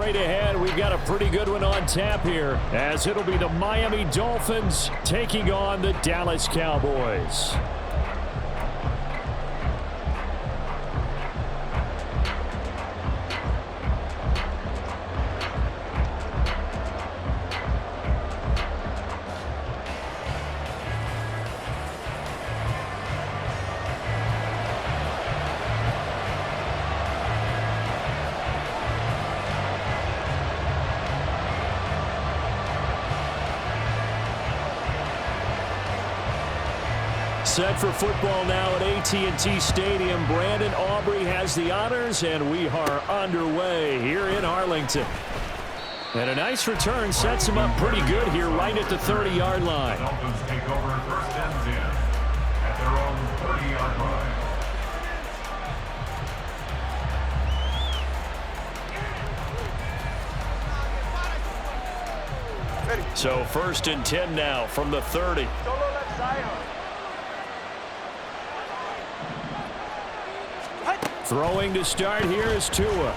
straight ahead. We've got a pretty good one on tap here, as it'll be the Miami Dolphins taking on the Dallas Cowboys. Set for football now at AT&T Stadium. Brandon Aubrey has the honors, and we are underway here in Arlington. And a nice return sets him up pretty good here right at the 30-yard line. Dolphins take over first and 10 at their own 30-yard line. So first and 10 now from the 30. Throwing to start here is Tua. A short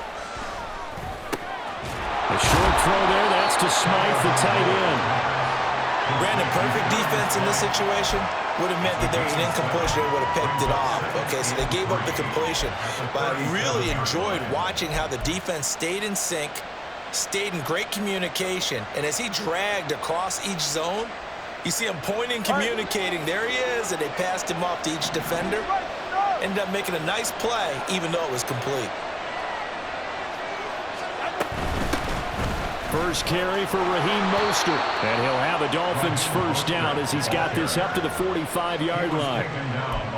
throw there. That's to Smythe, the tight end. Brandon, perfect defense in this situation would have meant that there was an incompletion. They would have picked it off. Okay, so they gave up the completion. But I really enjoyed watching how the defense stayed in sync, stayed in great communication, and as he dragged across each zone, you see him pointing, communicating. There he is, and they passed him off to each defender. Ended up making a nice play, even though it was complete. First carry for Raheem Mostert. And he'll have a Dolphins first down as he's got this up to the 45-yard line.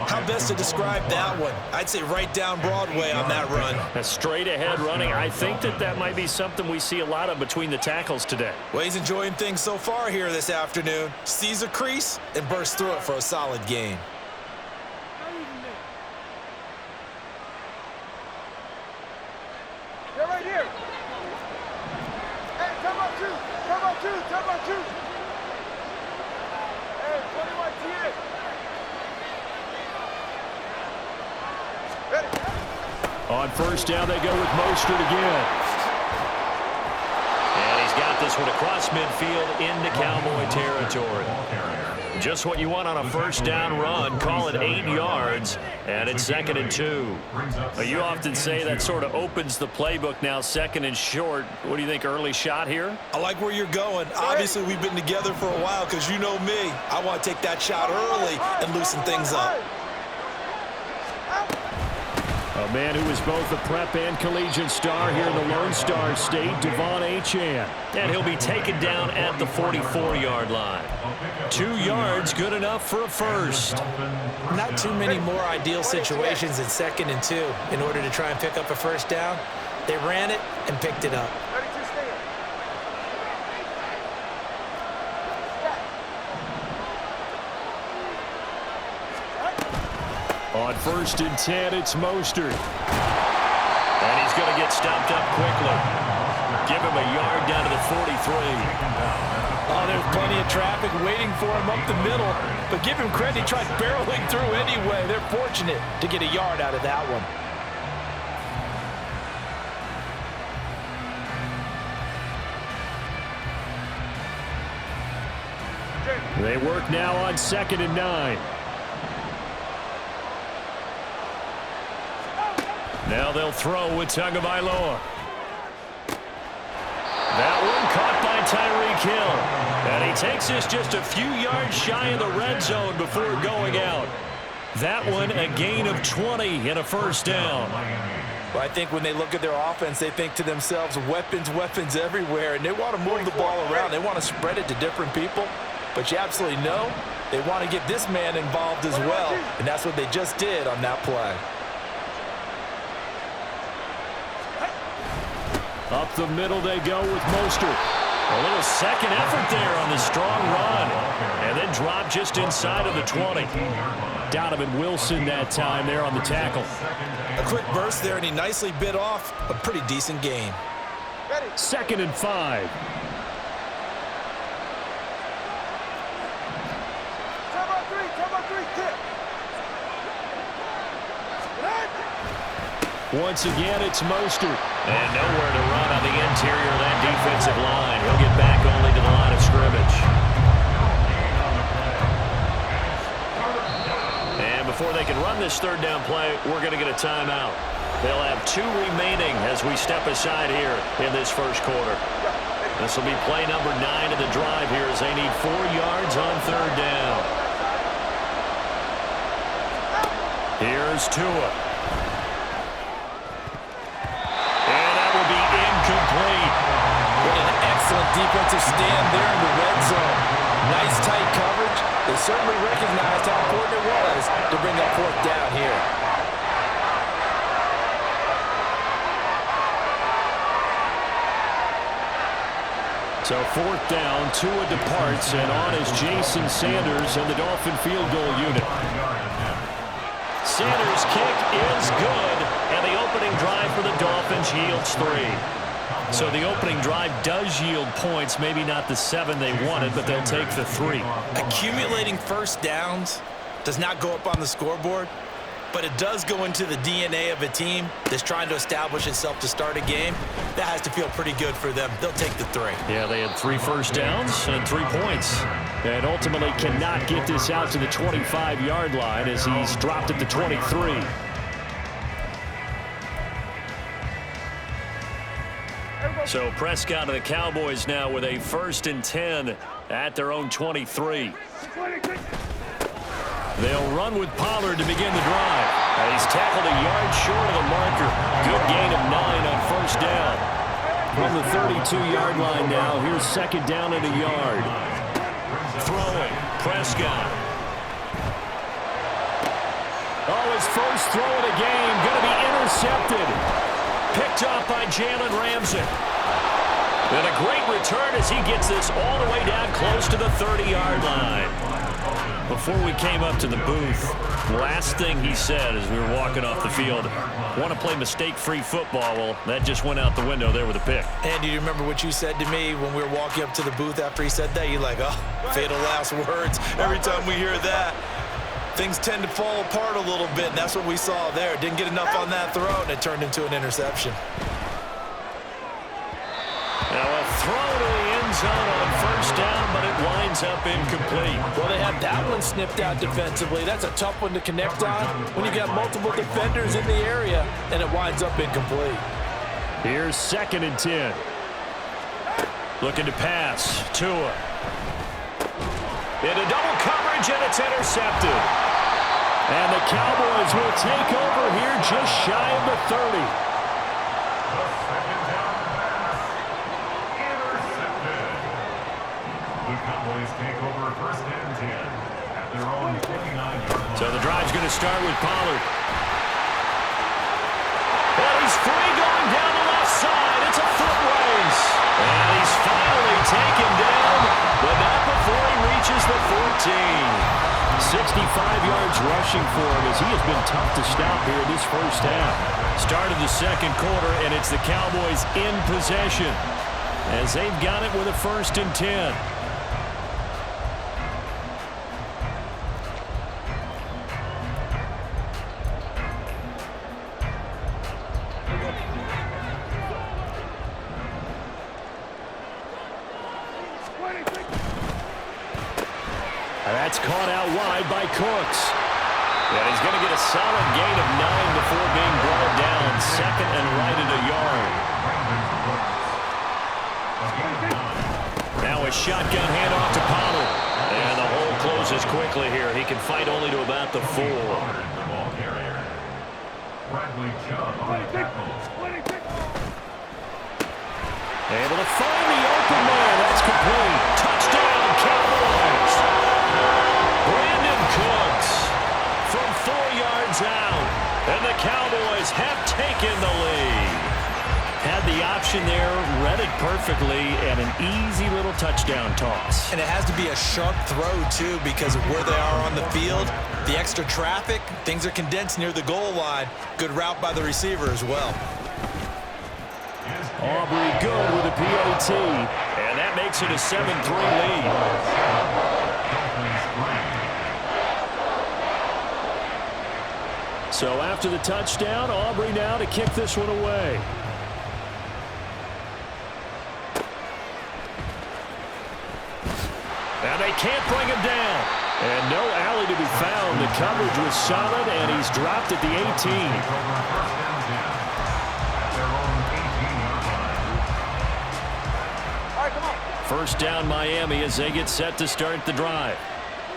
How best to describe that one? I'd say right down Broadway on that run. A straight-ahead running. I think that might be something we see a lot of between the tackles today. Well, he's enjoying things so far here this afternoon. Sees a crease and bursts through it for a solid gain. On first down, they go with Mostert again. And he's got this one across midfield into Cowboy territory. Just what you want on a first down run. Call it 8 yards, and it's 2nd and 2. You often say that sort of opens the playbook now, 2nd and short. What do you think, early shot here? I like where you're going. Obviously, we've been together for a while because you know me. I want to take that shot early and loosen things up. A man who is both a prep and collegiate star here in the Lone Star State, Devon Achane. And he'll be taken down at the 44-yard line. 2 yards, good enough for a first. Not too many more ideal situations in 2nd and 2 in order to try and pick up a first down. They ran it and picked it up. On first and 10, it's Mostert. And he's going to get stopped up quickly. Give him a yard down to the 43. Oh, there's plenty of traffic waiting for him up the middle. But give him credit, he tried barreling through anyway. They're fortunate to get a yard out of that one. They work now on 2nd and 9. Now they'll throw with Tagovailoa. That one caught by Tyreek Hill. And he takes this just a few yards shy of the red zone before going out. That one a gain of 20 and a first down. Well, I think when they look at their offense, they think to themselves, weapons, weapons everywhere. And they want to move the ball around. They want to spread it to different people. But you absolutely know they want to get this man involved as well. And that's what they just did on that play. Up the middle they go with Mostert. A little second effort there on the strong run. And then drop just inside of the 20. Donovan Wilson that time there on the tackle. A quick burst there, and he nicely bit off a pretty decent gain. 2nd and 5. Once again, it's Mostert. And nowhere to run on the interior of that defensive line. He'll get back only to the line of scrimmage. And before they can run this third down play, we're going to get a timeout. They'll have 2 remaining as we step aside here in this first quarter. This will be play number 9 of the drive here as they need 4 yards on third down. Here's Tua. And that will be incomplete. What an excellent defensive stand there in the red zone. Nice tight coverage. They certainly recognized how important it was to bring up 4th down here. So 4th down, Tua departs, and on is Jason Sanders and the Dolphin field goal unit. Sanders' kick is good, and the opening drive for the Dolphins yields 3. So the opening drive does yield points, maybe not the 7 they wanted, but they'll take the 3. Accumulating first downs does not go up on the scoreboard, but it does go into the DNA of a team that's trying to establish itself to start a game. That has to feel pretty good for them. They'll take the 3. Yeah, they had 3 first downs and 3 points. And ultimately cannot get this out to the 25-yard line as he's dropped at the 23. So Prescott of the Cowboys now with a 1st and 10 at their own 23. They'll run with Pollard to begin the drive. He's tackled a yard short of the marker. Good gain of 9 on 1st down. From the 32-yard line now, here's 2nd down and a yard. Throwing, Prescott. Oh, his first throw of the game, going to be intercepted. Picked off by Jalen Ramsey. And a great return as he gets this all the way down close to the 30-yard line. Before we came up to the booth, last thing he said as we were walking off the field, want to play mistake-free football. Well, that just went out the window there with a pick. And do you remember what you said to me when we were walking up to the booth after he said that? You're like, oh, fatal last words. Every time we hear that, things tend to fall apart a little bit, and that's what we saw there. Didn't get enough on that throw, and it turned into an interception. Now a throw to the end zone on 1st down, but it winds up incomplete. Well, they have that one snipped out defensively. That's a tough one to connect on when you got multiple defenders in the area, and it winds up incomplete. Here's 2nd and 10. Looking to pass. Tua. Into double coverage, and it's intercepted. And the Cowboys will take over here just shy of the 30. So the drive's going to start with Pollard. And he's free going down the left side. It's a foot race. And he's finally taken down, but not before he reaches the 14. 65 yards rushing for him as he has been tough to stop here this first half. Start of the 2nd quarter, and it's the Cowboys in possession as they've got it with a 1st and 10. That's caught out wide by Cooks. And he's going to get a solid gain of 9 before being brought down. 2nd and right at a yard. Now a shotgun handoff to Pollard. And the hole closes quickly here. He can fight only to about the 4. Able to find the open man. That's complete. Touchdown, Cowboys. Brandon Cooks from 4 yards out. And the Cowboys have taken the lead. Had the option there, read it perfectly, and an easy little touchdown toss. And it has to be a sharp throw, too, because of where they are on the field. The extra traffic, things are condensed near the goal line. Good route by the receiver as well. Aubrey good with a PAT. And that makes it a 7-3 lead. So after the touchdown, Aubrey now to kick this one away. And they can't bring him down. And no alley to be found. The coverage was solid, and he's dropped at the 18. First down Miami as they get set to start the drive.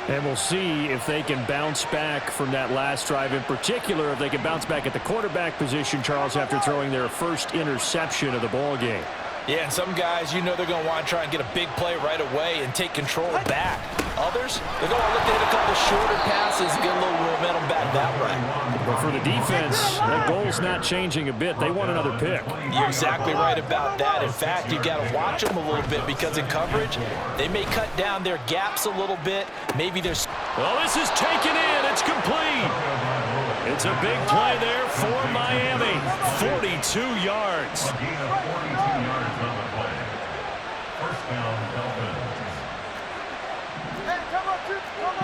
And we'll see if they can bounce back from that last drive. In particular, if they can bounce back at the quarterback position, Charles, after throwing their first interception of the ball game. Yeah, and some guys, you know they're going to want to try and get a big play right away and take control back. Others, they're going to look to hit a couple shorter passes and get a little momentum back that way. But for the defense, that goal's not changing a bit. They want another pick. You're exactly right about that. In fact, you got to watch them a little bit because in coverage, they may cut down their gaps a little bit. Maybe there's... Well, this is taken in. It's complete. It's a big play there for Miami. 42 yards.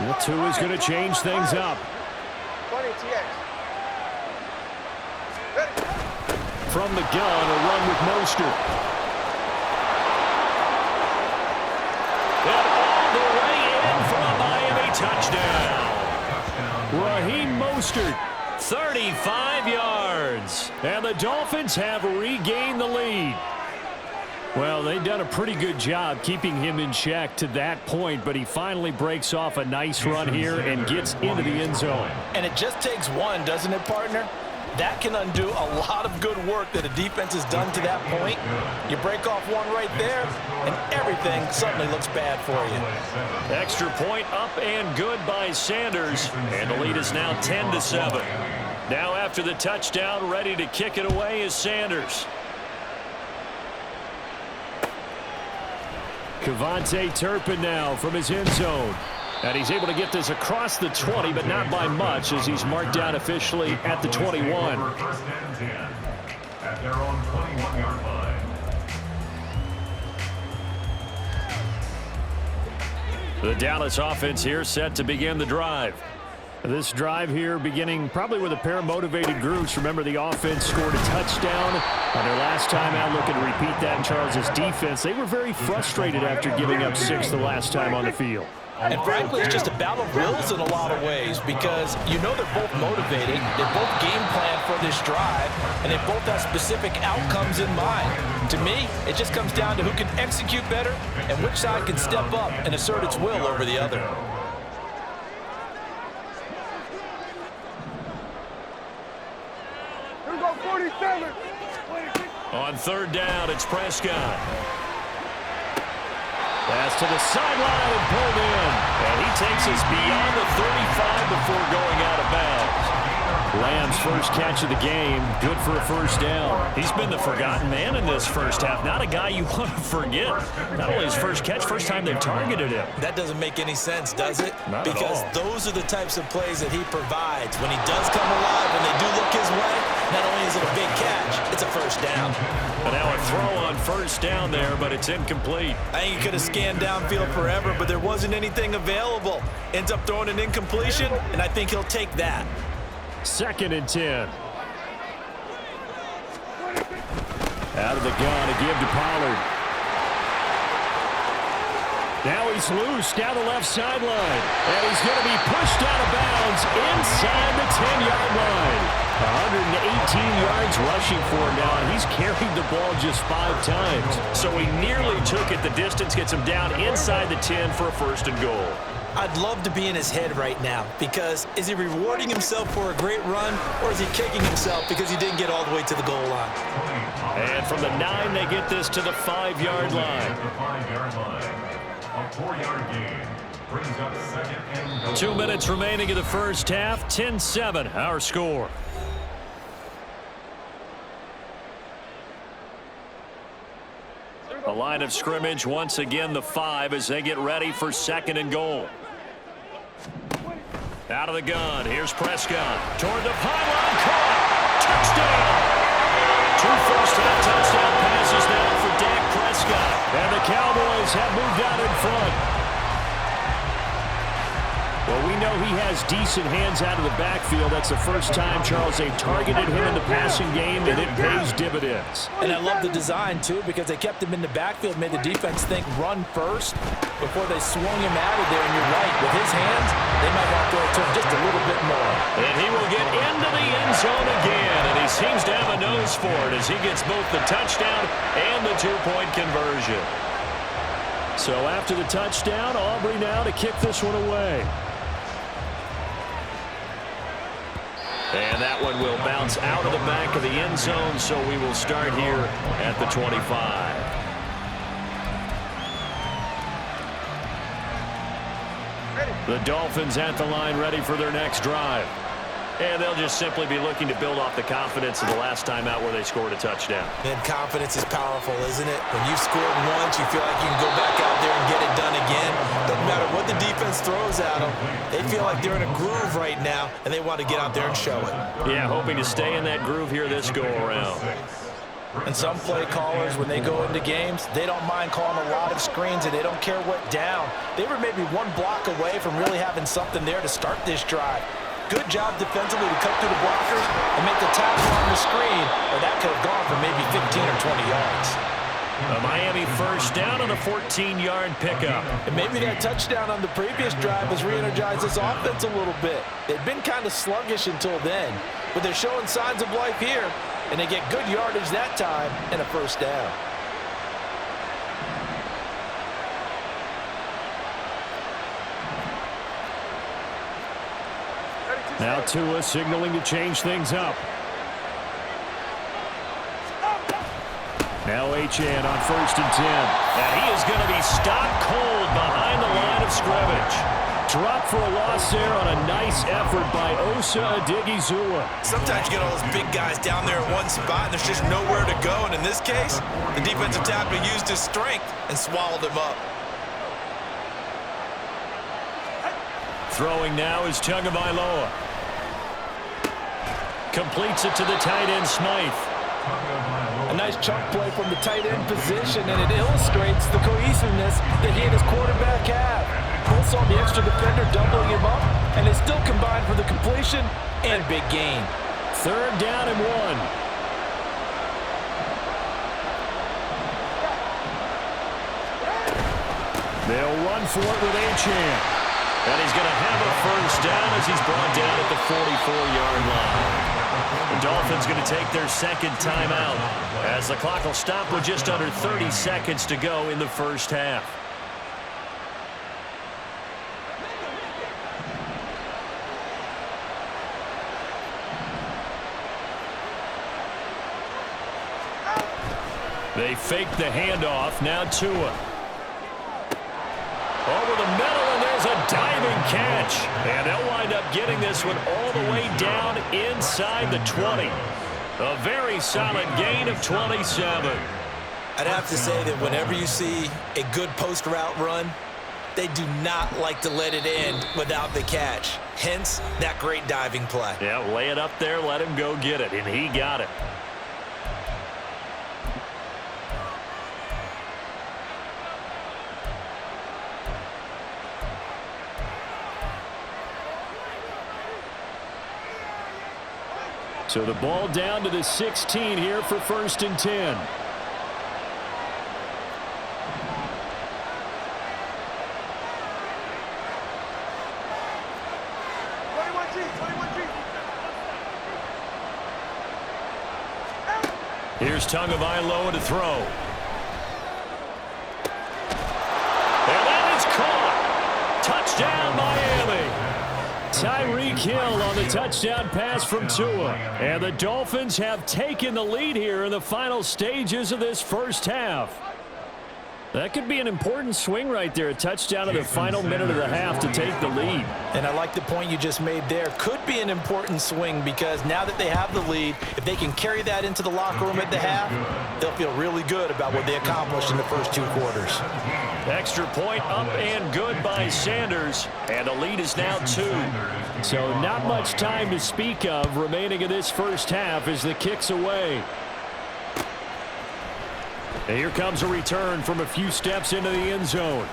The two is going to change things up. From the gun, a run with Mostert. And all the way in for a Miami touchdown. Raheem Mostert, 35 yards. And the Dolphins have regained the lead. Well, they've done a pretty good job keeping him in check to that point, but he finally breaks off a nice run here and gets into the end zone. And it just takes one, doesn't it, partner? That can undo a lot of good work that a defense has done to that point. You break off one right there, and everything suddenly looks bad for you. Extra point up and good by Sanders, and the lead is now 10-7. Now after the touchdown, ready to kick it away is Sanders. Kevontae Turpin now from his end zone. And he's able to get this across the 20, but not by much, as he's marked down officially at the 21. First and 10 at their own 21-yard line. The Dallas offense here set to begin the drive. This drive here beginning probably with a pair of motivated groups. Remember, the offense scored a touchdown on their last time out. Looking to repeat that in Charles's defense. They were very frustrated after giving up 6 the last time on the field. And frankly, it's just a battle of wills in a lot of ways because you know they're both motivated, they're both game planned for this drive, and they both have specific outcomes in mind. To me, it just comes down to who can execute better and which side can step up and assert its will over the other. On third down, it's Prescott. Pass to the sideline and pulled in. And he takes us beyond the 35 before going out of bounds. Lamb's first catch of the game, good for a first down. He's been the forgotten man in this first half. Not a guy you want to forget. Not only his first catch, first time they've targeted him. That doesn't make any sense, does it? Not because at all. Those are the types of plays that he provides. When he does come alive, when they do look his way, not only is it a big catch, it's a first down. And now a throw on first down there, but it's incomplete. I think he could have scanned downfield forever, but there wasn't anything available. Ends up throwing an incompletion, and I think he'll take that. 2nd and 10. Out of the gun to give to Pollard. Now he's loose down the left sideline. And he's going to be pushed out of bounds inside the 10-yard line. 118 yards rushing for him now, and he's carried the ball just 5 times. So he nearly took it the distance, gets him down inside the 10 for a first and goal. I'd love to be in his head right now because is he rewarding himself for a great run or is he kicking himself because he didn't get all the way to the goal line? And from the 9, they get this to the 5-yard line. A 4-yard gain brings up 2nd and goal. 2 minutes remaining in the first half. 10-7, our score. A line of scrimmage, once again the 5 as they get ready for 2nd and goal. Out of the gun, here's Prescott. Toward the pylon, caught. Touchdown! 2 first-half touchdown passes now for Dak Prescott. And the Cowboys have moved out in front. Well, we know he has decent hands out of the backfield. That's the first time, Charles, they've targeted him in the passing game, and it pays dividends. And I love the design, too, because they kept him in the backfield, made the defense think run first before they swung him out of there. And you're right, with his hands, they might want to throw it to him just a little bit more. And he will get into the end zone again, and he seems to have a nose for it as he gets both the touchdown and the two-point conversion. So after the touchdown, Aubrey now to kick this one away. And that one will bounce out of the back of the end zone, so we will start here at the 25. The Dolphins at the line, ready for their next drive. And they'll just simply be looking to build off the confidence of the last time out where they scored a touchdown. And confidence is powerful, isn't it? When you've scored once, you feel like you can go back out there and get it done again. Doesn't matter what the defense throws at them. They feel like they're in a groove right now, and they want to get out there and show it. Yeah, hoping to stay in that groove here this go-around. And some play callers, when they go into games, they don't mind calling a lot of screens, and they don't care what down. They were maybe one block away from really having something there to start this drive. Good job defensively to cut through the blockers and make the tackle on the screen, or that could have gone for maybe 15 or 20 yards. A Miami first down on a 14-yard pickup. And maybe that touchdown on the previous drive has re-energized this offense a little bit. They've been kind of sluggish until then, but they're showing signs of life here, and they get good yardage that time and a first down. Now Tua signaling to change things up. Now H.N. on 1st and 10. And he is going to be stopped cold behind the line of scrimmage. Drop for a loss there on a nice effort by Osa Odighizuwa. Sometimes you get all those big guys down there in one spot, and there's just nowhere to go. And in this case, the defensive tackle used his strength and swallowed him up. Throwing now is Tagovailoa. Completes it to the tight end, Smythe. A nice chunk play from the tight end position, and it illustrates the cohesiveness that he and his quarterback have. Both saw the extra defender doubling him up, and they still combined for the completion and big gain. 3rd down and 1. They'll run for it with H.N. And he's going to have a first down as he's brought down at the 44-yard line. The Dolphins going to take their second timeout as the clock will stop with just under 30 seconds to go in the first half. They fake the handoff. Now Tua. Over the middle, and there's a diving catch. And they'll wind up getting this one all the way down inside the 20. A very solid gain of 27. I'd have to say that whenever you see a good post route run, they do not like to let it end without the catch. Hence, that great diving play. Yeah, lay it up there, let him go get it, and he got it. So the ball down to the 16 here for 1st and 10. Here's Tagovailoa to throw. And that is caught. Touchdown, Miami. Tyreek Hill on the touchdown pass from Tua. And the Dolphins have taken the lead here in the final stages of this first half. That could be an important swing right there. A touchdown in the final minute of the half to take the lead. And I like the point you just made there. Could be an important swing because now that they have the lead, if they can carry that into the locker room at the half, they'll feel really good about what they accomplished in the first 2 quarters. Extra point up and good by Sanders. And the lead is now 2. So not much time to speak of remaining in this first half as the kick's away. And here comes a return from a few steps into the end zone.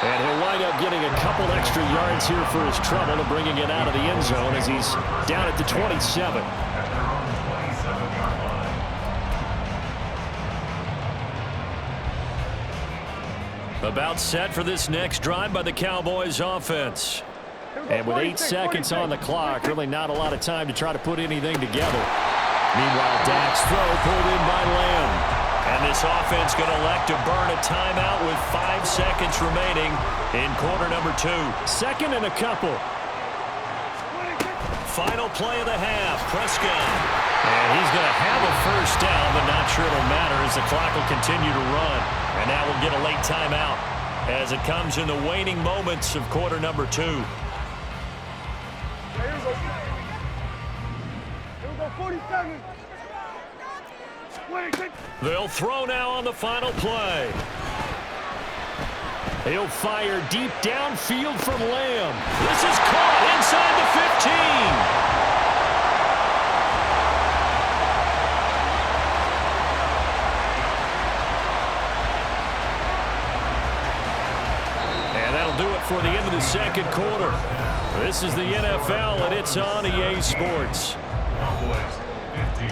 And he'll wind up getting a couple extra yards here for his trouble and bringing it out of the end zone as he's down at the 27. About set for this next drive by the Cowboys offense. And with 8 seconds on the clock, really not a lot of time to try to put anything together. Meanwhile, Dak's throw pulled in by Lamb. And this offense going to elect to burn a timeout with 5 seconds remaining in quarter number 2. Second and a couple. Final play of the half, Prescott. And he's going to have a first down, but not sure it'll matter as the clock will continue to run. And now we'll get a late timeout as it comes in the waning moments of quarter number 2. Here we go, 40 seconds. They'll throw now on the final play. He'll fire deep downfield from Lamb. This is caught inside the 15. And that'll do it for the end of the second quarter. This is the NFL, and it's on EA Sports. Cowboys 15.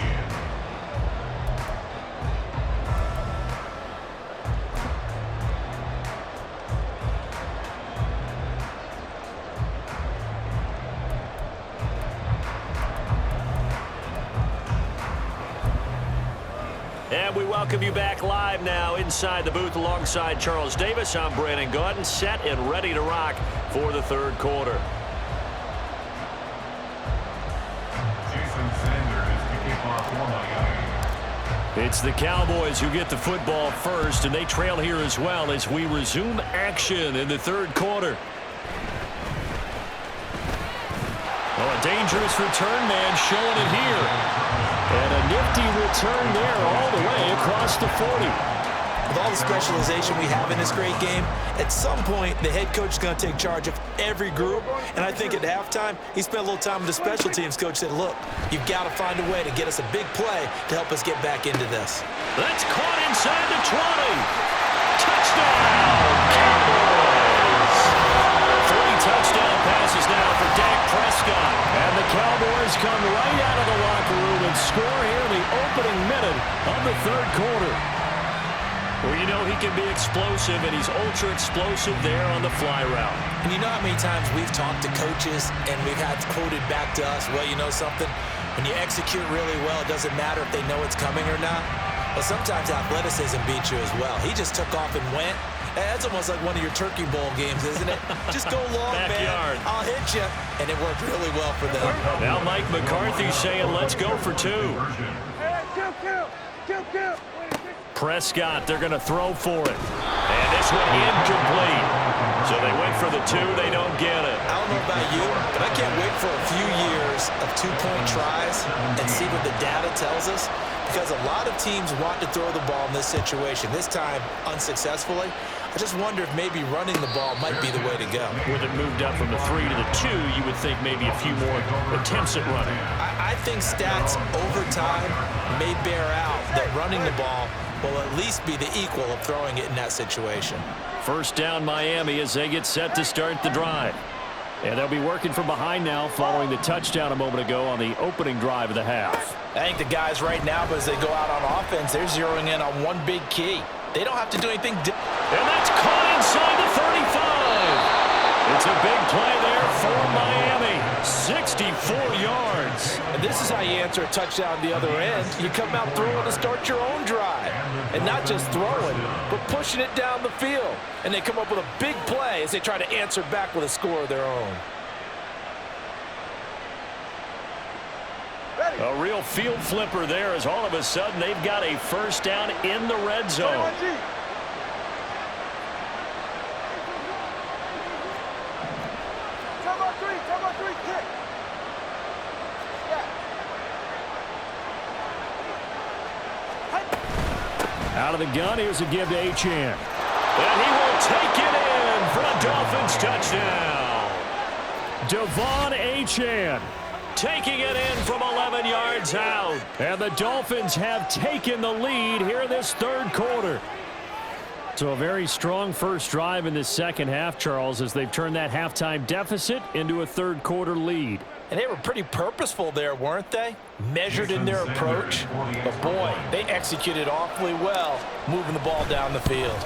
And we welcome you back live now inside the booth alongside Charles Davis. I'm Brandon Gaudin, set and ready to rock for the third quarter. Jason Sanders to kick off for Miami. It's the Cowboys who get the football first, and they trail here as well as we resume action in the third quarter. Oh, a dangerous return man showing it here. And a nifty return there all the way across the 40. With all the specialization we have in this great game, at some point, the head coach is going to take charge of every group. And I think at halftime, he spent a little time with the special teams coach, said, look, you've got to find a way to get us a big play to help us get back into this. That's caught inside the 20. Touchdown, Cowboys. 3 touchdown passes now for Dak Prescott. And the Cowboys come right out of the locker room and score here in the opening minute of the third quarter. Well, you know he can be explosive, and he's ultra-explosive there on the fly route. And you know how many times we've talked to coaches and we've had quoted back to us, well, you know something? When you execute really well, it doesn't matter if they know it's coming or not. But sometimes athleticism beats you as well. He just took off and went. That's almost like one of your Turkey Bowl games, isn't it? Just go long, Backyard. man. I'll hit you. And it worked really well for them. Now Mike McCarthy saying, let's go for 2. Kill. Prescott, they're going to throw for it. And this one incomplete. So they went for the 2. They don't get it. I don't know about you, but I can't wait for a few years of 2-point tries and see what the data tells us. Because a lot of teams want to throw the ball in this situation, this time unsuccessfully. I just wonder if maybe running the ball might be the way to go. With it moved up from the 3 to the 2, you would think maybe a few more attempts at running. I think stats over time may bear out that running the ball will at least be the equal of throwing it in that situation. First down Miami as they get set to start the drive. And they'll be working from behind now following the touchdown a moment ago on the opening drive of the half. I think the guys right now, as they go out on offense, they're zeroing in on one big key. They don't have to do anything different. And that's caught inside the 35. It's a big play there for Miami. 64 yards. And this is how you answer a touchdown the other end. You come out throwing to start your own drive. And not just throwing, but pushing it down the field. And they come up with a big play as they try to answer back with a score of their own. A real field flipper there as all of a sudden they've got a first down in the red zone. Out of the gun, here's a give to Achane. And he will take it in for a Dolphins touchdown. Devon Achane taking it in from 11 yards out. And the Dolphins have taken the lead here in this third quarter. So a very strong first drive in this second half, Charles, as they've turned that halftime deficit into a third-quarter lead. And they were pretty purposeful there, weren't they? Measured in their approach. But, boy, they executed awfully well moving the ball down the field.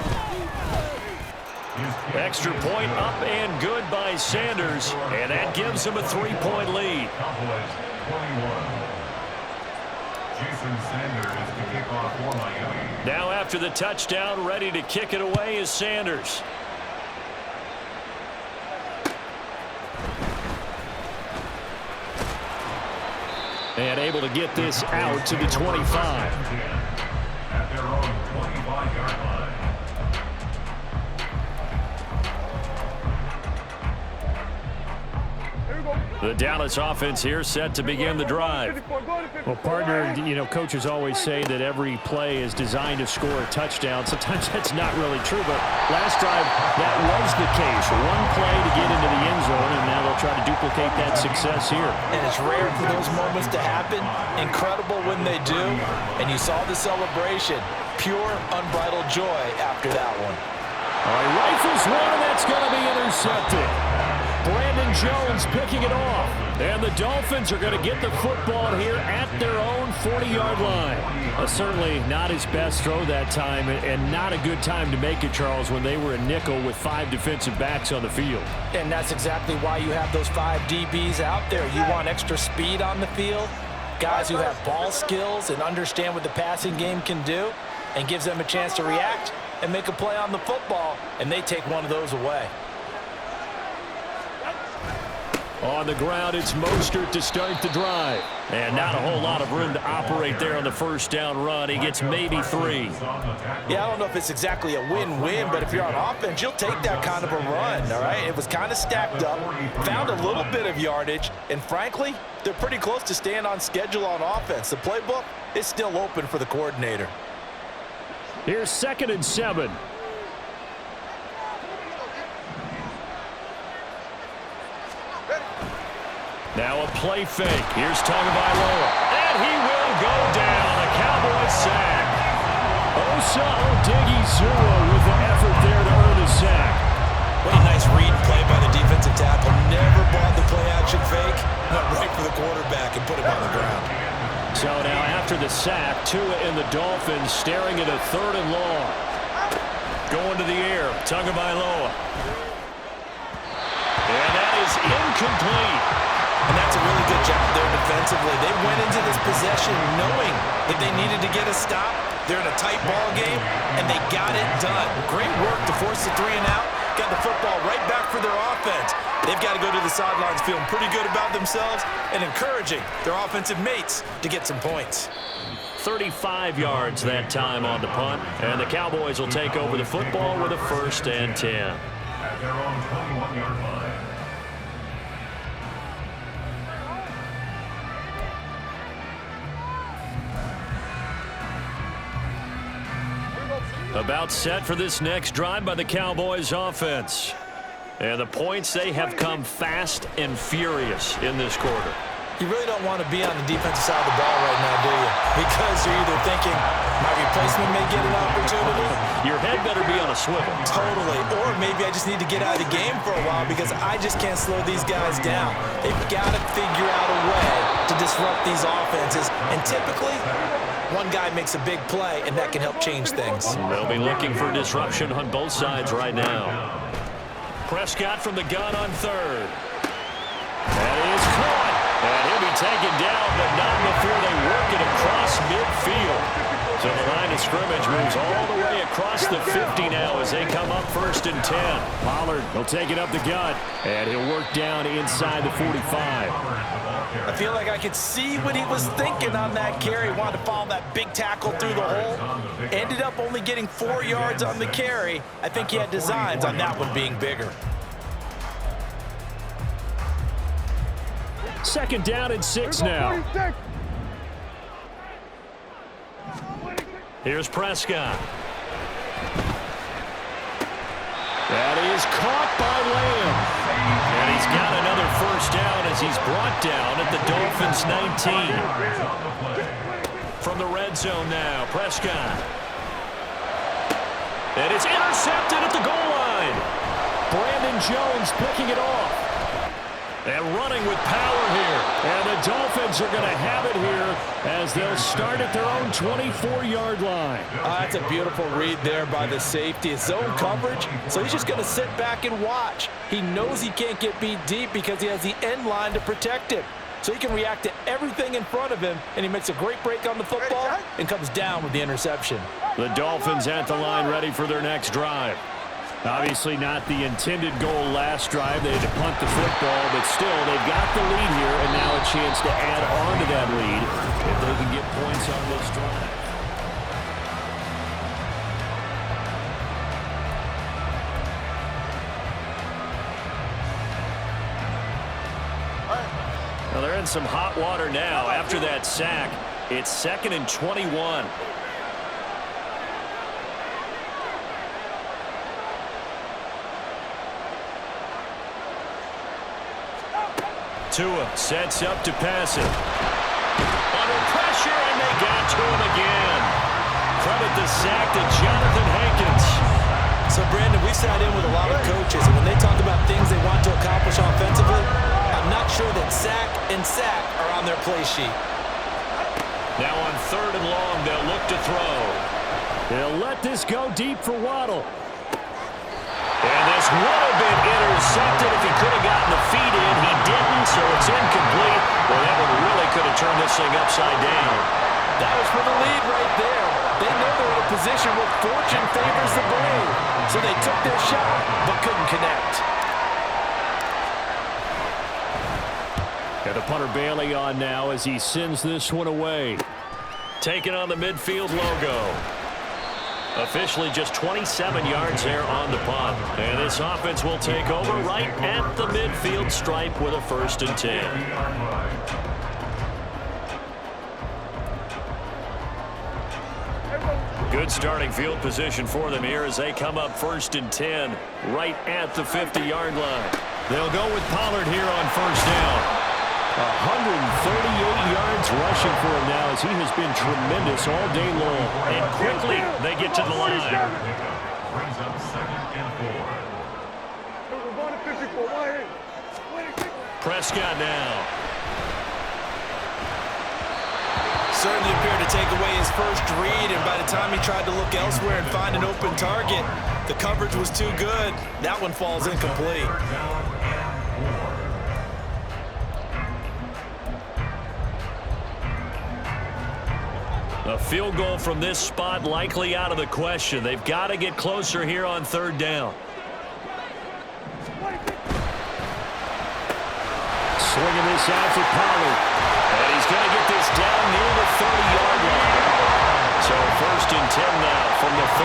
Extra point up and good by Sanders, and that gives him a 3-point lead. Cowboys 21. Jason Sanders to kick off for Miami. Now after the touchdown, ready to kick it away is Sanders. And able to get this out to the 25. At their own 25-yard line. The Dallas offense here set to begin the drive. Well, partner, you know, coaches always say that every play is designed to score a touchdown. Sometimes that's not really true, but last drive, that was the case. One play to get into the end zone, and now they'll try to duplicate that success here. And it's rare for those moments to happen. Incredible when they do. And you saw the celebration. Pure, unbridled joy after that one. All right, rifles one, and that's going to be intercepted. Brandon Jones picking it off. And the Dolphins are going to get the football here at their own 40-yard line. Certainly not his best throw that time, and not a good time to make it, Charles, when they were a nickel with 5 defensive backs on the field. And that's exactly why you have those 5 DBs out there. You want extra speed on the field, guys who have ball skills and understand what the passing game can do, and gives them a chance to react and make a play on the football, and they take one of those away. On the ground, it's Mostert to start the drive. And not a whole lot of room to operate there on the first down run. He gets maybe 3. Yeah, I don't know if it's exactly a win-win, but if you're on offense, you'll take that kind of a run, all right? It was kind of stacked up, found a little bit of yardage, and frankly, they're pretty close to staying on schedule on offense. The playbook is still open for the coordinator. Here's 2nd and 7. Now a play fake. Here's Tagovailoa. And he will go down. A Cowboys sack. Osa Odighizuwa with the effort there to earn a sack. What a nice read and play by the defensive tackle. Never bought the play-action fake. Went right for the quarterback and put him on the ground. So now after the sack, Tua and the Dolphins staring at a 3rd and long. Going to the air. Tagovailoa. And that is incomplete. And that's a really good job there defensively. They went into this possession knowing that they needed to get a stop. They're in a tight ball game, and they got it done. Great work to force the 3 and out. Got the football right back for their offense. They've got to go to the sidelines feeling pretty good about themselves and encouraging their offensive mates to get some points. 35 yards that time on the punt, and the Cowboys will take over the football with a 1st and 10. At their own 21-yard line. About set for this next drive by the Cowboys offense. And the points, they have come fast and furious in this quarter. You really don't want to be on the defensive side of the ball right now, do you? Because you're either thinking, my replacement may get an opportunity. Your head better be on a swivel. Totally. Or maybe I just need to get out of the game for a while because I just can't slow these guys down. They've got to figure out a way to disrupt these offenses. And typically, one guy makes a big play, and that can help change things. They'll be looking for disruption on both sides right now. Prescott from the gun on 3rd. That is caught. And he'll be taken down, but not before they work it across midfield. So the line of scrimmage moves all the way across the 50 now as they come up 1st and 10. Pollard will take it up the gut, and he'll work down inside the 45. I feel like I could see what he was thinking on that carry. Wanted to follow that big tackle through the hole. Ended up only getting 4 yards on the carry. I think he had designs on that one being bigger. 2nd down and 6 now. Here's Prescott. That is caught by Lamb. And he's got another 1st down as he's brought down at the Dolphins' 19. From the red zone now, Prescott. And it's intercepted at the goal line. Brandon Jones picking it off. And running with power here. And the Dolphins are going to have it here as they'll start at their own 24-yard line. That's a beautiful read there by the safety. It's zone coverage, so he's just going to sit back and watch. He knows he can't get beat deep because he has the end line to protect him. So he can react to everything in front of him, and he makes a great break on the football and comes down with the interception. The Dolphins at the line ready for their next drive. Obviously not the intended goal last drive. They had to punt the football, but still, they've got the lead here, and now a chance to add on to that lead if they can get points on this drive. Now they're in some hot water now. After that sack, it's 2nd and 21. Tua sets up to pass it. Under pressure, and they got to him again. Credit the sack to Jonathan Hankins. So, Brandon, we've sat in with a lot of coaches, and when they talk about things they want to accomplish offensively, I'm not sure that sack and sack are on their play sheet. Now on 3rd and long, they'll look to throw. They'll let this go deep for Waddle. And this would have been intercepted if he could have gotten the feet in. He didn't, so it's incomplete. Well, that one really could have turned this thing upside down. That was for the lead right there. They know they're in a position where fortune favors the brave. So they took their shot, but couldn't connect. Got the punter Bailey on now as he sends this one away. Taking on the midfield logo. Officially just 27 yards there on the punt. And this offense will take over right at the midfield stripe with a 1st and 10. Good starting field position for them here as they come up 1st and 10 right at the 50-yard line. They'll go with Pollard here on 1st down. 138 yards rushing for him now as he has been tremendous all day long. And quickly they get to the line. Brings up 2nd and 4. Prescott now. Certainly appeared to take away his first read, and by the time he tried to look elsewhere and find an open target, the coverage was too good. That one falls incomplete. A field goal from this spot likely out of the question. They've got to get closer here on 3rd down. Swinging this out for Pollard. And he's going to get this down near the 30-yard line. So 1st and 10 now from the 30.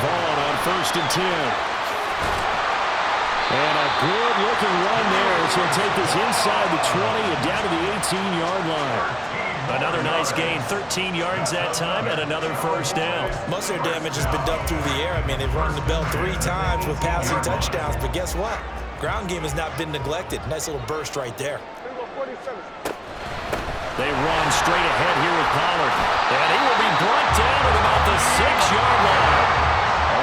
Vaughn on 1st and 10. And a good-looking run there as he'll take this inside the 20 and down to the 18-yard line. Another nice gain, 13 yards that time, and another 1st down. Most of their damage has been done through the air. I mean, they've rung the bell 3 times with passing touchdowns, but guess what? Ground game has not been neglected. Nice little burst right there. They run straight ahead here with Pollard. And he will be brought down at about the 6-yard line.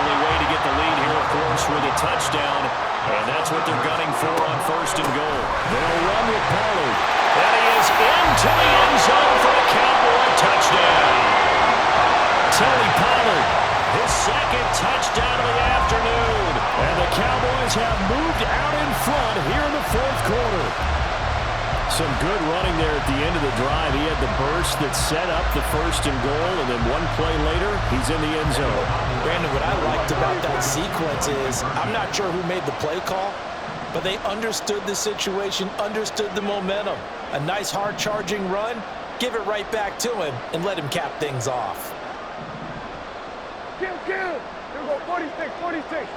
Only way to get the lead here, of course, with a touchdown. And that's what they're gunning for on 1st and goal. They'll run with Pollard. And he is into the end zone for a Cowboy touchdown. Tony Pollard, His 2nd touchdown of the afternoon. and the Cowboys have moved out in front here in the 4th quarter. Some good running there at the end of the drive. He had the burst that set up the 1st and goal, and then one play later, he's in the end zone. Brandon, what I liked about that sequence is I'm not sure who made the play call, but they understood the situation, understood the momentum. A nice hard-charging run, give it right back to him, and let him cap things off. Here we go, 46, 46.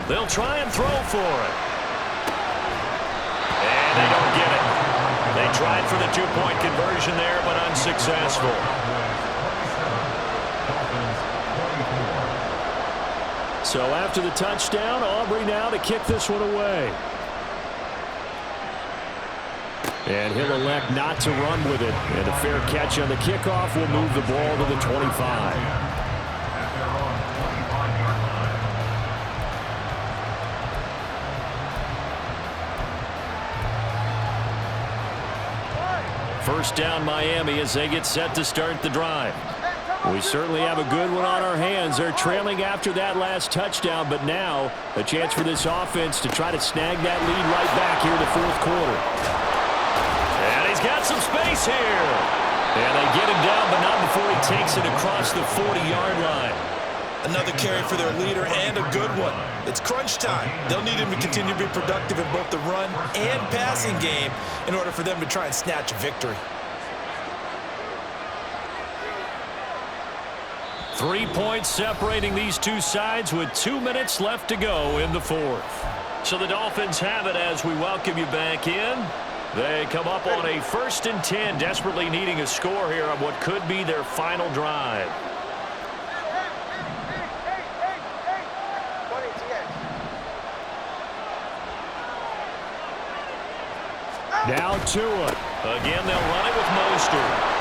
They'll try and throw for it. And they don't get it. They tried for the 2-point conversion there, but unsuccessful. So after the touchdown, Aubrey now to kick this one away. And he'll elect not to run with it. And a fair catch on the kickoff will move the ball to the 25. First down Miami as they get set to start the drive. We certainly have a good one on our hands. They're trailing after that last touchdown, but now a chance for this offense to try to snag that lead right back here in the fourth quarter. And he's got some space here. And they get him down, but not before he takes it across the 40-yard line. Another carry for their leader and a good one. It's crunch time. They'll need him to continue to be productive in both the run and passing game in order for them to try and snatch a victory. 3 points separating these two sides with 2 minutes left to go in the fourth. So the Dolphins have it as we welcome you back in. They come up on a 1st and 10, desperately needing a score here on what could be their final drive. Now Tua. Again, they'll run it with Mostert.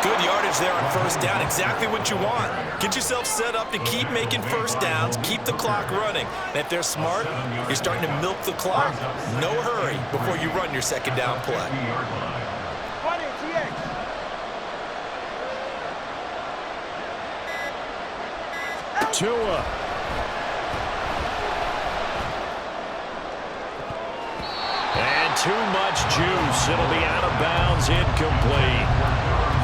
Good yardage there on first down. Exactly what you want. Get yourself set up to keep making first downs, keep the clock running. And if they're smart, you're starting to milk the clock. No hurry before you run your second down play. Tua. And too much juice. It'll be out of bounds, incomplete.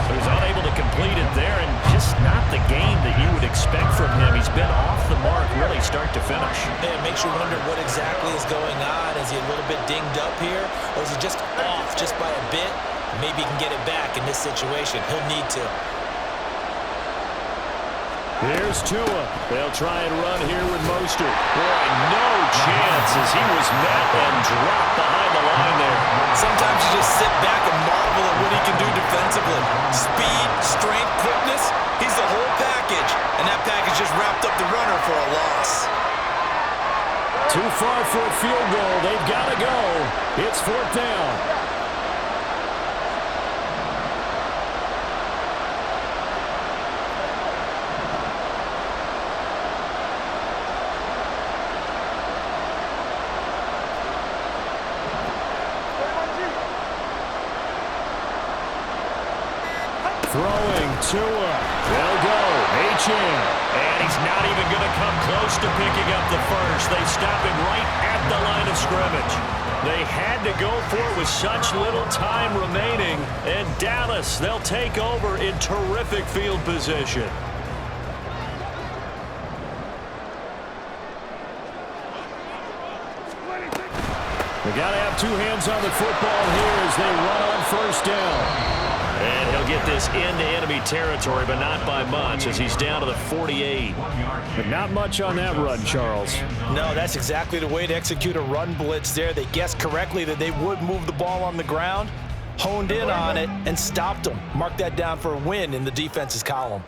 He was unable to complete it there, and just not the game that you would expect from him. He's been off the mark really start to finish. And it makes you wonder what exactly is going on. Is he a little bit dinged up here, or is he just off just by a bit? Maybe he can get it back in this situation. He'll need to. Here's Tua. They'll try and run here with Mostert. Boy, no chance as he was met and dropped behind the line there. Sometimes you just sit back and marvel at what he can do defensively. Speed, strength, quickness, he's the whole package. And that package just wrapped up the runner for a loss. Too far for a field goal. They've got to go. It's 4th down. Throwing Tua. They'll go. H.M. And he's not even going to come close to picking up the first. They stop him right at the line of scrimmage. They had to go for it with such little time remaining. And Dallas, they'll take over in terrific field position. They got to have two hands on the football here as they run on first down. And he'll get this into enemy territory, but not by much as he's down to the 48. But not much on that run, Charles. No, that's exactly the way to execute a run blitz there. They guessed correctly that they would move the ball on the ground, honed in on it, and stopped them. Mark that down for a win in the defense's column.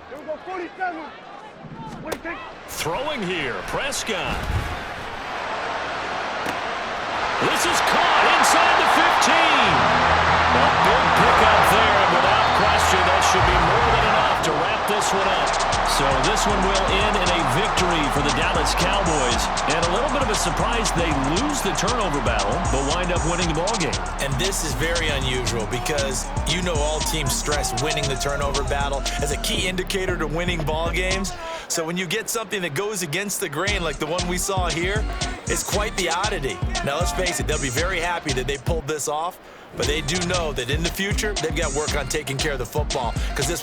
Throwing here, Prescott. This is caught inside the 15. A big pickup there, and without question, that should be more than enough to wrap this one up. So this one will end in a victory for the Dallas Cowboys. And a little bit of a surprise, they lose the turnover battle, but wind up winning the ballgame. And this is very unusual because you know all teams stress winning the turnover battle as a key indicator to winning ball games. So when you get something that goes against the grain like the one we saw here, it's quite the oddity. Now let's face it, they'll be very happy that they pulled this off, but they do know that in the future, they've got work on taking care of the football because this